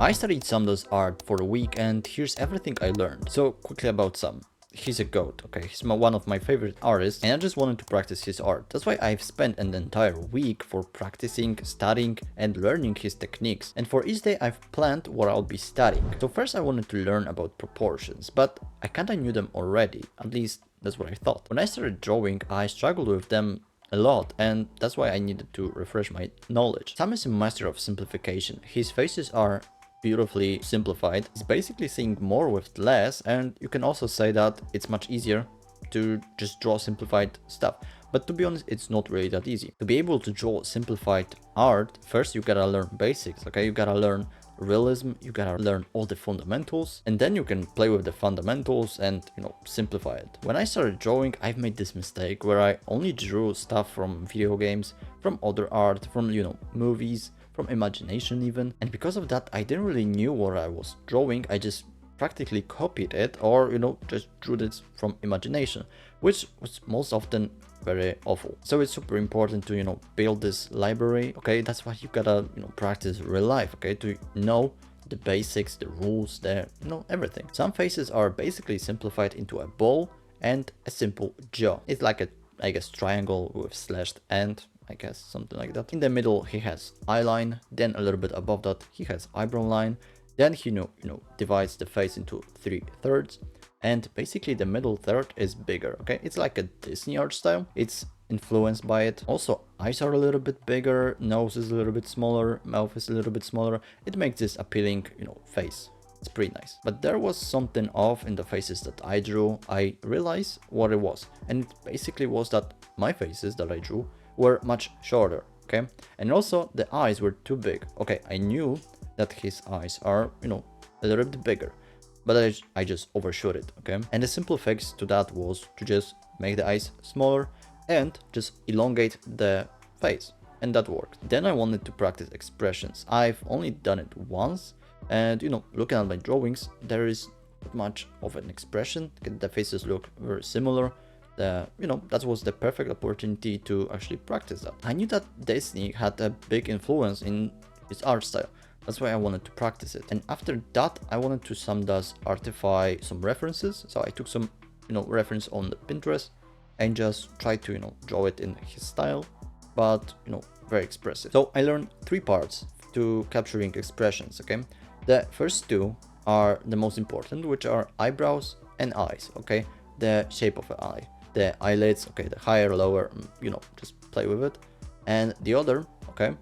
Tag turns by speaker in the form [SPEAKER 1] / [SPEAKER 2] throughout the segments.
[SPEAKER 1] I studied Samdo's art for a week and here's everything I learned. So quickly about Sam. He's a goat, okay? He's one of my favorite artists and I just wanted to practice his art. That's why I've spent an entire week for practicing, studying and learning his techniques. And for each day I've planned what I'll be studying. So first I wanted to learn about proportions, but I kinda knew them already, at least that's what I thought. When I started drawing, I struggled with them a lot, and that's why I needed to refresh my knowledge. Sam is a master of simplification. His faces are beautifully simplified. He's basically saying more with less, and you can also say that it's much easier to just draw simplified stuff. But to be honest, it's not really that easy. To be able to draw simplified art, first you gotta learn basics, okay? You gotta learn realism, you gotta learn all the fundamentals, and then you can play with the fundamentals and, simplify it. When I started drawing, I've made this mistake where I only drew stuff from video games, from other art, from, movies, from imagination even. And because of that, I didn't really knew what I was drawing. I just practically copied it or, just drew this from imagination, which was most often very awful. So it's super important to, build this library, okay? That's why you gotta, practice real life, okay? To know the basics, the rules, everything. Some faces are basically simplified into a ball and a simple jaw. It's like a, I guess, triangle with slashed end, I guess, something like that. In the middle, he has eye line. Then a little bit above that, he has eyebrow line. Then he, divides the face into 3/3. And basically the middle third is bigger, okay? It's like a Disney art style. It's influenced by it. Also, eyes are a little bit bigger, nose is a little bit smaller, mouth is a little bit smaller. It makes this appealing, face. It's pretty nice. But there was something off in the faces that I drew. I realized what it was. And it basically was that my faces that I drew were much shorter, okay? And also the eyes were too big. Okay, I knew that his eyes are, a little bit bigger, but I just overshot it, okay? And the simple fix to that was to just make the eyes smaller and just elongate the face, and that worked. Then I wanted to practice expressions. I've only done it once, and looking at my drawings, there is not much of an expression. The faces look very similar. That was the perfect opportunity to actually practice that. I knew that Disney had a big influence in his art style. That's why I wanted to practice it. And after that, I wanted to artify some references. So I took some, reference on the Pinterest and just tried to, draw it in his style, but, very expressive. So I learned 3 parts to capturing expressions, okay? The first 2 are the most important, which are eyebrows and eyes, okay? The shape of an eye, the eyelids, okay, the higher, lower, just play with it. And the other, okay,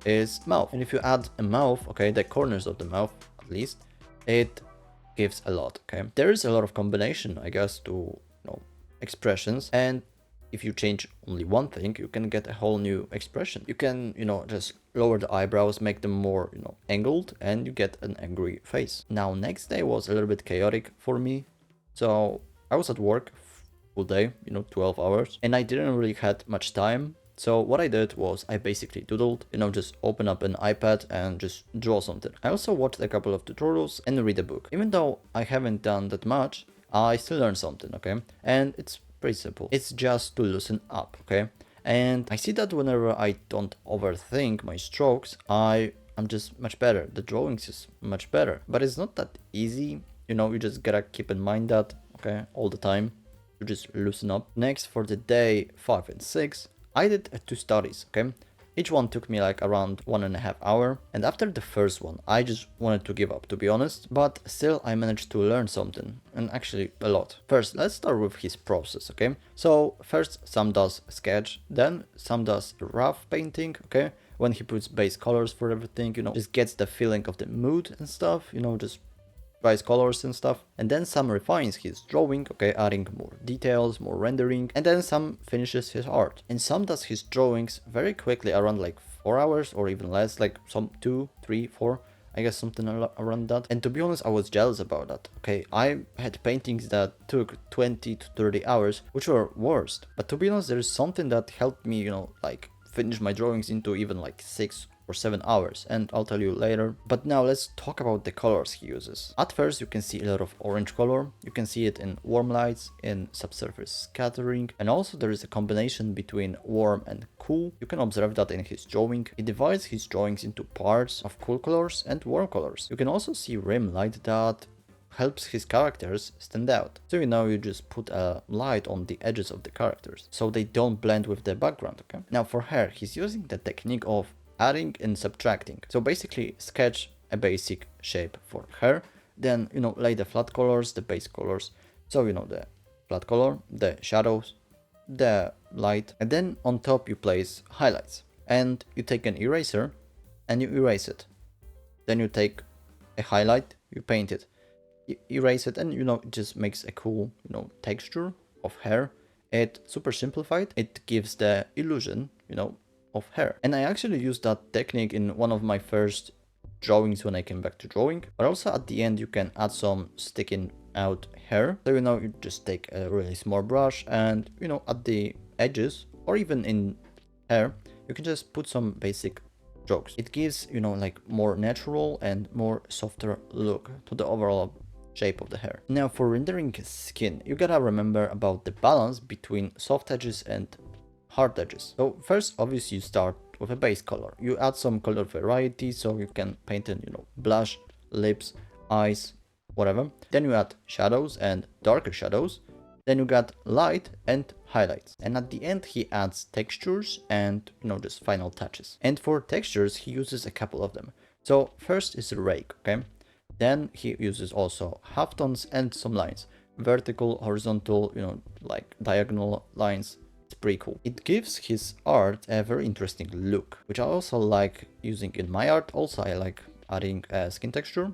[SPEAKER 1] is mouth. And if you add a mouth, okay, the corners of the mouth at least, it gives a lot, okay? There is a lot of combination, I guess, to expressions, and if you change only one thing, you can get a whole new expression. You can, just lower the eyebrows, make them more, angled, and you get an angry face. Now, next day was a little bit chaotic for me. So I was at work full day, 12 hours, and I didn't really had much time. So what I did was I basically doodled, just open up an iPad and just draw something. I also watched a couple of tutorials and read a book. Even though I haven't done that much, I still learned something, okay? And it's pretty simple. It's just to loosen up, okay? And I see that whenever I don't overthink my strokes, I'm just much better. The drawings is much better. But it's not that easy, you just gotta keep in mind that, okay, all the time. You just loosen up. Next, for the day 5 and 6, I did 2 studies, okay? Each one took me like around 1.5 hours. And after the first one, I just wanted to give up, to be honest. But still, I managed to learn something, and actually a lot. First, let's start with his process, okay? So first, Sam does sketch, then Sam does rough painting, okay? When he puts base colors for everything, just gets the feeling of the mood and stuff, just tries colors and stuff. And then Sam refines his drawing, okay, adding more details, more rendering, and then Sam finishes his art. And Sam does his drawings very quickly, around like 4 hours or even less, like some 2, 3, 4, I guess something around that. And to be honest, I was jealous about that, okay? I had paintings that took 20 to 30 hours, which were worst. But to be honest, there is something that helped me, like finish my drawings into even like 6 for 7 hours, and I'll tell you later. But now let's talk about the colors he uses. At first you can see a lot of orange color, you can see it in warm lights, in subsurface scattering, and also there is a combination between warm and cool. You can observe that in his drawing. He divides his drawings into parts of cool colors and warm colors. You can also see rim light that helps his characters stand out. So you just put a light on the edges of the characters so they don't blend with the background, okay? Now for hair, he's using the technique of adding and subtracting. So basically sketch a basic shape for hair, then lay the flat colors, the base colors. So the flat color, the shadows, the light, and then on top you place highlights, and you take an eraser and you erase it. Then you take a highlight, you paint it, erase it, and it just makes a cool texture of hair. It super simplified, it gives the illusion of hair. And I actually used that technique in one of my first drawings when I came back to drawing. But also at the end you can add some sticking out hair. So you just take a really small brush and at the edges or even in hair you can just put some basic strokes. It gives like more natural and more softer look to the overall shape of the hair. Now for rendering skin, you gotta remember about the balance between soft edges and hard edges. So first obviously you start with a base color. You add some color variety so you can paint in blush, lips, eyes, whatever. Then you add shadows and darker shadows. Then you got light and highlights. And at the end he adds textures and just final touches. And for textures he uses a couple of them. So first is a rake, okay? Then he uses also halftones and some lines, vertical, horizontal, like diagonal lines. It's pretty cool. It gives his art a very interesting look, which I also like using in my art. Also I like adding a skin texture.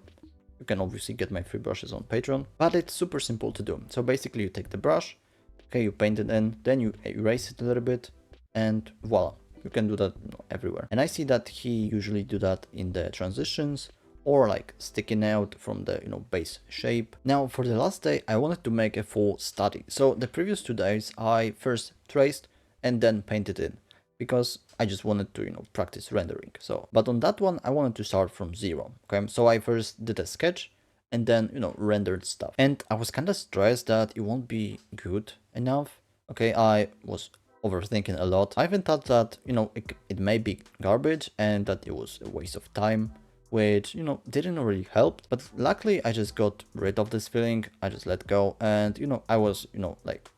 [SPEAKER 1] You can obviously get my free brushes on Patreon, but it's super simple to do. So basically you take the brush, okay, you paint it in, then you erase it a little bit, and voila, you can do that everywhere. And I see that he usually do that in the transitions, or like sticking out from the base shape. Now for the last day I wanted to make a full study. So the previous 2 days I first traced and then painted in because I just wanted to practice rendering. So but on that one I wanted to start from zero. Okay, so I first did a sketch and then rendered stuff, and I was kind of stressed that it won't be good enough. Okay, I was overthinking a lot. I even thought that it may be garbage and that it was a waste of time, which didn't really help. But luckily I just got rid of this feeling. I just let go, and I was like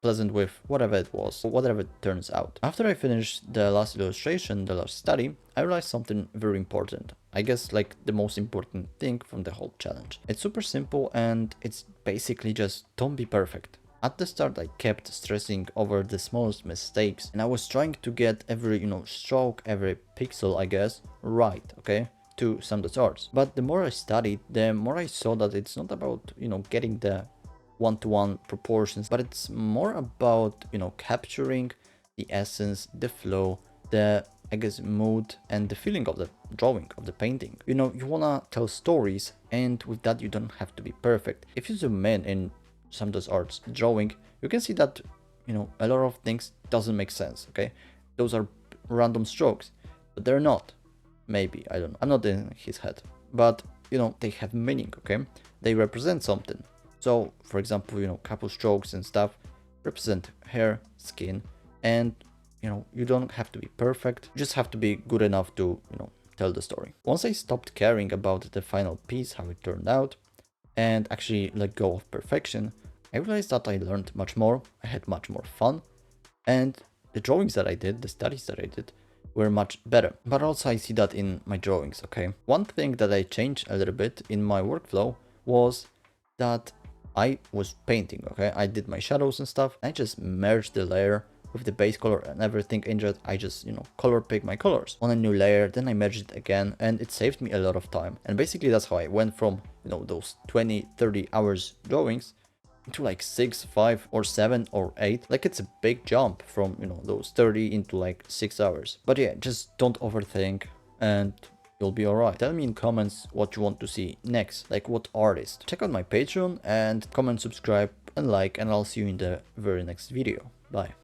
[SPEAKER 1] pleasant with whatever it was, whatever it turns out. After I finished the last illustration, the last study, I realized something very important. I guess like the most important thing from the whole challenge. It's super simple and it's basically just don't be perfect. At the start I kept stressing over the smallest mistakes, and I was trying to get every stroke, every pixel I guess right, okay, to SamdoesArts. But the more I studied, the more I saw that it's not about getting the one-to-one proportions, but it's more about capturing the essence, the flow, the I guess mood and the feeling of the drawing, of the painting. You wanna tell stories, and with that you don't have to be perfect. If you zoom in SamdoesArts drawing, you can see that a lot of things doesn't make sense. Okay, those are random strokes, but they're not. Maybe, I don't know, I'm not in his head, but they have meaning. Okay, they represent something. So for example couple strokes and stuff represent hair, skin, and you don't have to be perfect, you just have to be good enough to tell the story. Once I stopped caring about the final piece, how it turned out, and actually let go of perfection, I realized that I learned much more, I had much more fun, and the drawings that I did, the studies that I did, were much better. But also I see that in my drawings, okay? One thing that I changed a little bit in my workflow was that I was painting, okay? I did my shadows and stuff. I just merged the layer with the base color and everything in it. I just, color pick my colors on a new layer, then I merged it again, and it saved me a lot of time. And basically that's how I went from, those 20-30 hours drawings into like 6, 5 or 7 or 8. Like it's a big jump from, those 30 into like 6 hours. But yeah, just don't overthink and you'll be alright. Tell me in comments what you want to see next, like what artist. Check out my Patreon and comment, subscribe and like, and I'll see you in the very next video. Bye.